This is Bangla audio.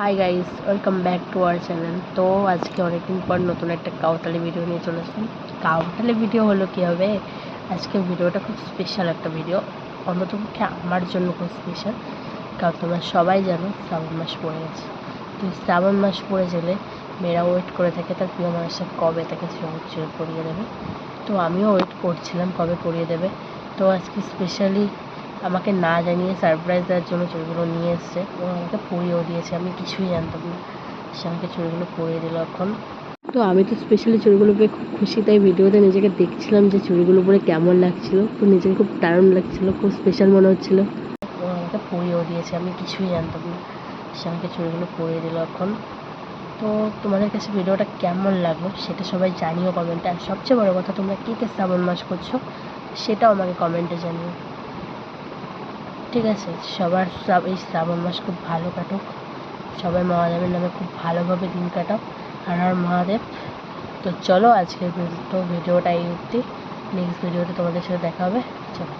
Hi guys, welcome back to our channel. তো আজকে অনেকদিন পর নতুন একটা কাউতালি ভিডিও নিয়ে চলে আসলাম। কাউতালি ভিডিও হলো কী হবে, আজকের ভিডিওটা খুব স্পেশাল একটা ভিডিও, অন্ততপক্ষে আমার জন্য খুব স্পেশাল। কারণ তোমরা সবাই জানো শ্রাবণ মাস পড়ে গেছে। তো শ্রাবণ মাস পড়ে গেলে মেয়েরা ওয়েট করে থাকে তার প্রিয় মানুষটা কবে তাকে চুল পরিয়ে দেবে। তো আমিও ওয়েট করছিলাম কবে পরিয়ে দেবে। তো আজকে স্পেশালি আমাকে না জানিয়ে সারপ্রাইজ দেওয়ার জন্য চুড়িগুলো নিয়ে এসছে এবং আমাকে পরিয়েও দিয়েছে। আমি কিছুই জানতাম না, সে আমাকে চুড়িগুলো পরিয়ে দিল এখন। তো আমি তো স্পেশালি চুড়িগুলো পেয়ে খুব খুশি, তাই ভিডিওতে নিজেকে দেখছিলাম যে চুড়িগুলো পরে কেমন লাগছিলো। তো নিজেকে খুব দারুণ লাগছিলো, খুব স্পেশাল মনে হচ্ছিলো এবং আমাকে পরিয়েও দিয়েছে। আমি কিছুই জানতাম না, সে আমাকে চুড়িগুলো পরিয়ে দিল এখন। তো তোমাদের কাছে ভিডিওটা কেমন লাগলো সেটা সবাই জানিও কমেন্টে। আর সবচেয়ে বড় কথা, তোমরা কে কে শ্রাবণ মাস করছো সেটাও আমাকে কমেন্টে জানিও। ঠিক আছে, সবার এই শ্রাবণ মাস খুব ভালো কাটুক, সবাই মহাদেবের নামে খুব ভালোভাবে দিন কাটাও। হর হর মহাদেব। তো চলো আজকের ভিডিওটা এই অবধি, নেক্সট ভিডিওতে তোমাদের সাথে দেখা হবে। চলো।